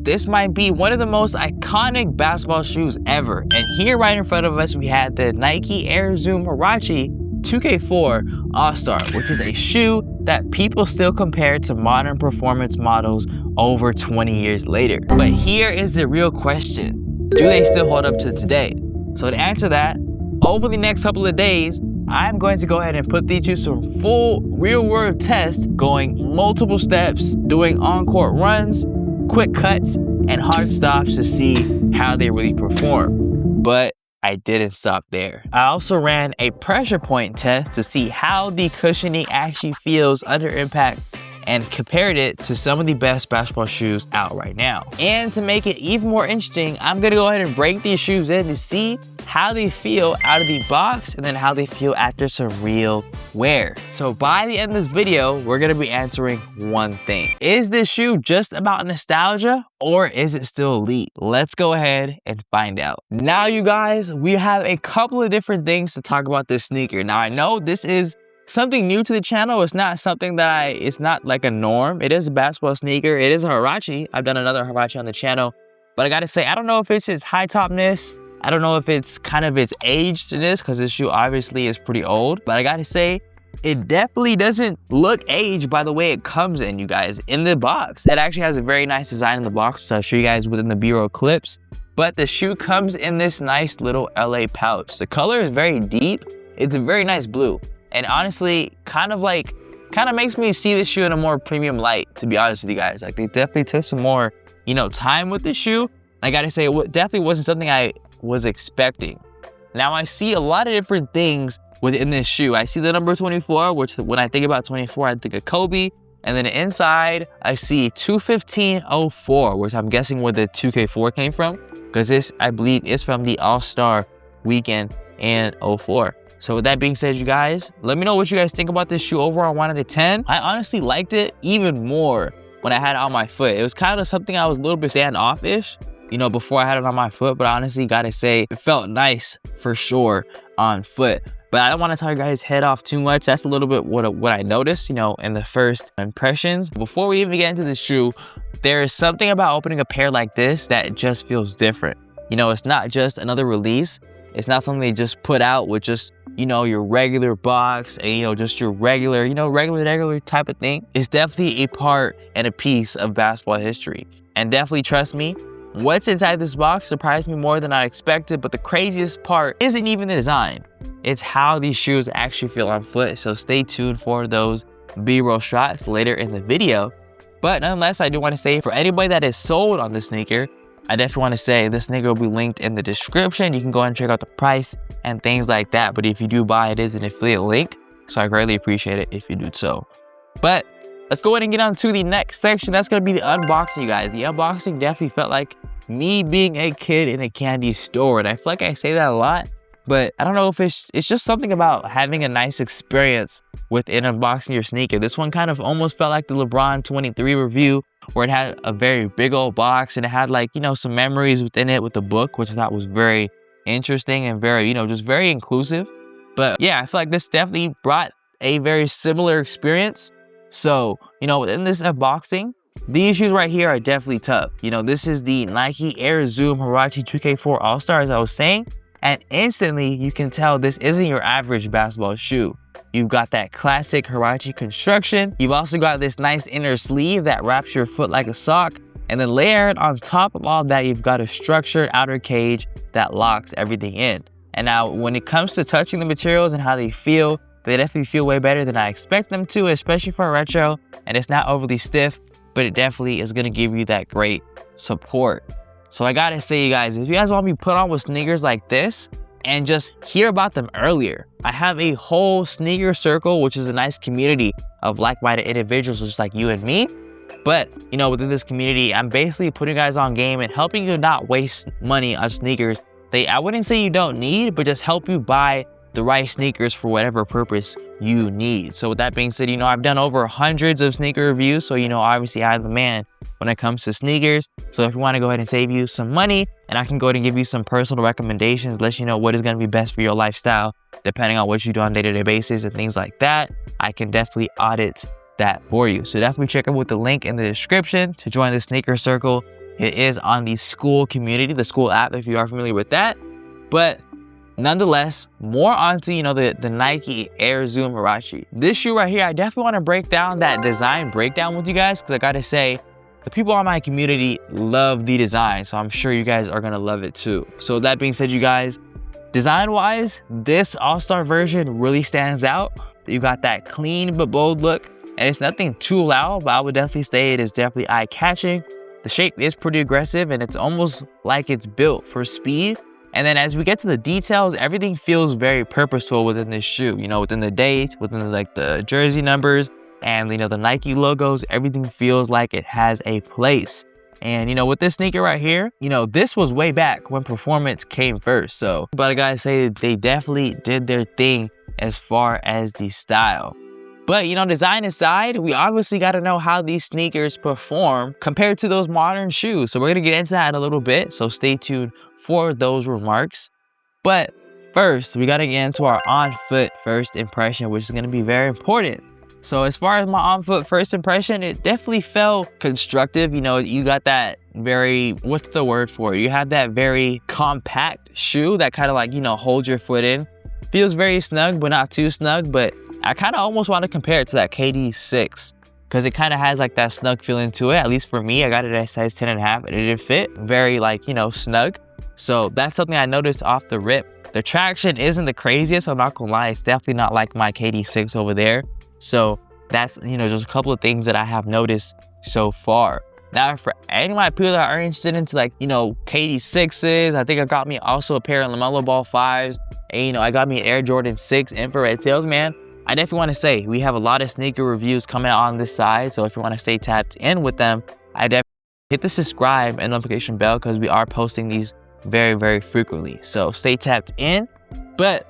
this might be one of the most iconic basketball shoes ever. And here right in front of us, we had the Nike Air Zoom Huarache 2K4 All-Star, which is a shoe that people still compare to modern performance models over 20 years later. But here is the real question. Do they still hold up to today? So to answer that, over the next couple of days, I'm going to go ahead and put these through some full real-world tests, going multiple steps, doing on-court runs, quick cuts, and hard stops to see how they really perform. But I didn't stop there. I also ran a pressure point test to see how the cushioning actually feels under impact and compared it to some of the best basketball shoes out right now. And to make it even more interesting, I'm gonna go ahead and break these shoes in to see how they feel out of the box and then how they feel after some real wear. So by the end of this video, we're gonna be answering one thing. Is this shoe just about nostalgia or is it still elite? Let's go ahead and find out. Now you guys, we have a couple of different things to talk about this sneaker. Now I know this is something new to the channel. It's not something that it's not like a norm. It is a basketball sneaker. It is a Huarache. I've done another Huarache on the channel, but I gotta say, I don't know if it's its high topness. I don't know if it's kind of its age to this, because this shoe obviously is pretty old, but I gotta say, it definitely doesn't look aged by the way it comes in, you guys, in the box. It actually has a very nice design in the box, which I'll show you guys within the B-roll clips, but the shoe comes in this nice little LA pouch. The color is very deep. It's a very nice blue. And honestly, kind of makes me see this shoe in a more premium light, to be honest with you guys. Like, they definitely took some more, time with this shoe. I gotta say, it definitely wasn't something I was expecting. Now, I see a lot of different things within this shoe. I see the number 24, which when I think about 24, I think of Kobe. And then inside, I see 215.04, which I'm guessing where the 2K4 came from, because this, I believe, is from the All-Star weekend in 04. So with that being said, you guys, let me know what you guys think about this shoe overall, 1 out of 10. I honestly liked it even more when I had it on my foot. It was kind of something I was a little bit standoffish, before I had it on my foot, but I honestly gotta say, it felt nice for sure on foot. But I don't want to tell you guys head off too much. That's a little bit what I noticed, in the first impressions. Before we even get into the shoe, there is something about opening a pair like this that just feels different. It's not just another release. It's not something they just put out with just, your regular box and, just your regular, regular type of thing. It's definitely a part and a piece of basketball history. And definitely trust me, what's inside this box surprised me more than I expected. But the craziest part isn't even the design. It's how these shoes actually feel on foot. So stay tuned for those B-roll shots later in the video. But nonetheless, I do want to say, for anybody that is sold on this sneaker, I definitely want to say this sneaker will be linked in the description. You can go and check out the price and things like that. But if you do buy, it is an affiliate link. So I greatly appreciate it if you do so. But let's go ahead and get on to the next section. That's going to be the unboxing, you guys. The unboxing definitely felt like me being a kid in a candy store. And I feel like I say that a lot, but I don't know if it's just something about having a nice experience within unboxing your sneaker. This one kind of almost felt like the LeBron 23 review, where it had a very big old box and it had some memories within it with the book, which I thought was very interesting and very, just very inclusive. But yeah, I feel like this definitely brought a very similar experience. So, within this unboxing, these shoes right here are definitely tough. This is the Nike Air Zoom Huarache 2K4 All-Star, as I was saying. And instantly, you can tell this isn't your average basketball shoe. You've got that classic Huarache construction. You've also got this nice inner sleeve that wraps your foot like a sock. And then layered on top of all that, you've got a structured outer cage that locks everything in. And now, when it comes to touching the materials and how they definitely feel way better than I expect them to, especially for a retro. And it's not overly stiff, but it definitely is gonna give you that great support. So I gotta say, you guys, if you guys want to be put on with sneakers like this and just hear about them earlier, I have a whole sneaker circle, which is a nice community of like-minded individuals just like you and me. But, within this community, I'm basically putting you guys on game and helping you not waste money on sneakers I wouldn't say you don't need, but just help you buy the right sneakers for whatever purpose you need. So with that being said, I've done over hundreds of sneaker reviews. So, obviously I'm the man when it comes to sneakers. So if you want to go ahead and save you some money, and I can go ahead and give you some personal recommendations, let you know what is going to be best for your lifestyle, depending on what you do on a day-to-day basis and things like that, I can definitely audit that for you. So definitely check out with the link in the description to join the sneaker circle. it is on the school community, the school app, if you are familiar with that. But nonetheless, more onto, you know, the Nike Air Zoom Huarache. This shoe right here, I definitely want to break down that design breakdown with you guys, because I gotta say, the people on my community love the design, so I'm sure you guys are gonna love it too. So that being said, you guys, design wise, this all-star version really stands out. You got that clean but bold look, and it's nothing too loud, but I would definitely say it is definitely eye-catching. The shape is pretty aggressive, and it's almost like it's built for speed. And then as we get to the details, everything feels very purposeful within this shoe. You know, within the date, within like the jersey numbers, and you know, the Nike logos, everything feels like it has a place. And you know, with this sneaker right here, you know, this was way back when Peformance came first. So, but I gotta say, they definitely did their thing as far as the style. But you know, design aside, we obviously got to know how these sneakers perform compared to those modern shoes. So we're gonna get into that in a little bit, so stay tuned for those remarks. But first, we got to get into our on-foot first impression, which is going to be very important. So as far as my on-foot first impression, it definitely felt constructive. You know, you got that very, what's the word for it? You have that very compact shoe that kind of like, you know, holds your foot in. Feels very snug, but not too snug. But I kind of almost want to compare it to that KD6, because it kind of has like that snug feeling to it. At least for me, I got it at size 10.5 and it didn't fit. Very like, you know, snug. So that's something I noticed off the rip. The traction isn't the craziest, I'm not gonna lie. It's definitely not like my KD6 over there. So that's, you know, just a couple of things that I have noticed so far. Now, for any of my people that are interested into like, you know, KD6s, I think I got me also a pair of LaMelo Ball 5s. And, you know, I got me an Air Jordan 6 infrared tails, man. I definitely want to say we have a lot of sneaker reviews coming out on this side. So if you want to stay tapped in with them, I definitely hit the subscribe and notification bell, because we are posting these very, very frequently. So stay tapped in. But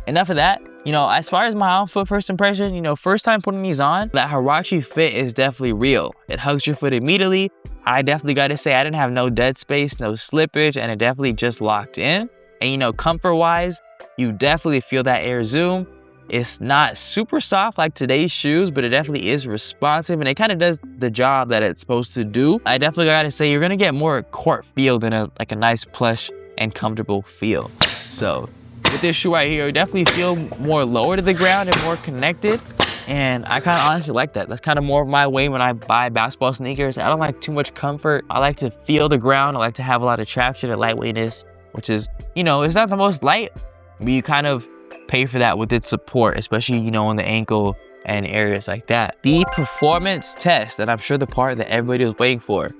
enough of that. You know, as far as my on-foot first impression, you know, first time putting these on, that Huarache fit is definitely real. It hugs your foot immediately. I definitely got to say, I didn't have no dead space, no slippage, and it definitely just locked in. And you know, comfort-wise, you definitely feel that Air Zoom. It's not super soft like today's shoes, but it definitely is responsive, and it kind of does the job that it's supposed to do. I definitely gotta say, you're gonna get more court feel than a nice plush and comfortable feel. So with this shoe right here, you definitely feel more lower to the ground and more connected. And I kind of honestly like that. That's kind of more of my way when I buy basketball sneakers. I don't like too much comfort. I like to feel the ground. I like to have a lot of traction and lightweightness, which is, you know, it's not the most light, but you kind of pay for that with its support, especially, you know, on the ankle and areas like that. The performance test, and I'm sure the part that everybody was waiting for.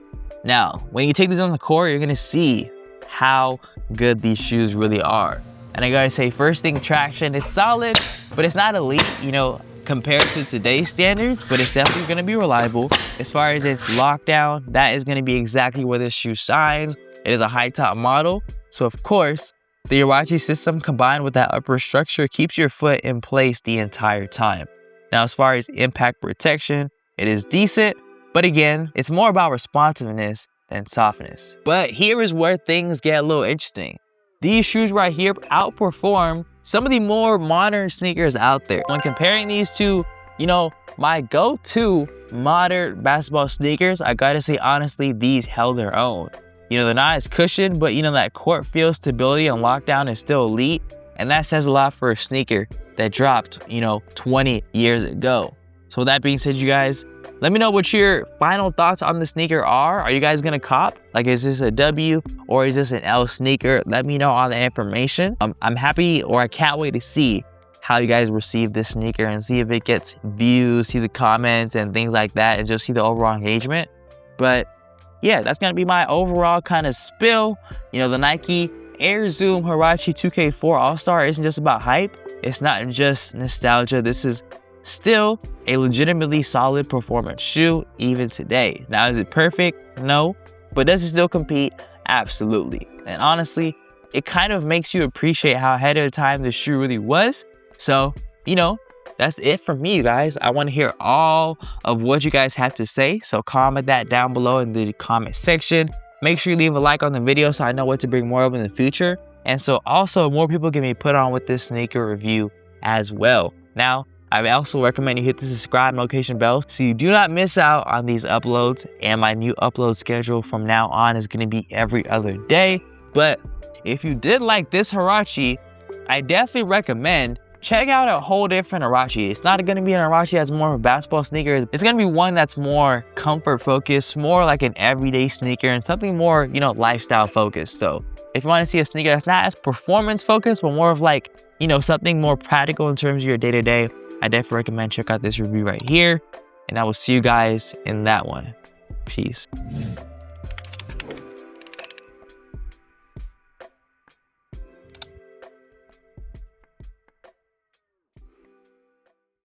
Now, when you take these on the court, you're gonna see how good these shoes really are. And I gotta say, first thing, traction, it's solid, but it's not elite, you know, compared to today's standards, but it's definitely gonna be reliable. As far as its lockdown, that is gonna be exactly where this shoe shines. It is a high top model, so of course, the Huarache system combined with that upper structure keeps your foot in place the entire time. Now, as far as impact protection, it is decent, but again, it's more about responsiveness than softness. But here is where things get a little interesting. These shoes right here outperform some of the more modern sneakers out there. When comparing these to, you know, my go-to modern basketball sneakers, I gotta say, honestly, these held their own. You know, they're not as cushioned, but you know, that court feel, stability, and lockdown is still elite. And that says a lot for a sneaker that dropped, you know, 20 years ago. So with that being said, you guys, let me know what your final thoughts on the sneaker are. Are you guys gonna cop? Like, is this a W or is this an L sneaker? Let me know all the information. I'm happy, or I can't wait to see how you guys receive this sneaker and see if it gets views, see the comments and things like that, and just see the overall engagement. But yeah, that's gonna be my overall kind of spill. You know, the Nike Air Zoom Huarache 2K4 All-Star isn't just about hype. It's not just nostalgia. This is still a legitimately solid performance shoe even today. Now, is it perfect? No. But does it still compete? Absolutely. And honestly, it kind of makes you appreciate how ahead of the time the shoe really was. So, you know, that's it for me, you guys. I want to hear all of what you guys have to say. So comment that down below in the comment section. Make sure you leave a like on the video so I know what to bring more of in the future. And so also more people can be put on with this sneaker review as well. Now, I also recommend you hit the subscribe notification bell so you do not miss out on these uploads. And my new upload schedule from now on is going to be every other day. But if you did like this Huarache, I definitely recommend check out a whole different Huarache. It's not going to be an Huarache that's more of a basketball sneaker. It's going to be one that's more comfort focused, more like an everyday sneaker, and something more, you know, lifestyle focused. So if you want to see a sneaker that's not as performance focused, but more of like, you know, something more practical in terms of your day-to-day, I definitely recommend check out this review right here. And I will see you guys in that one. Peace.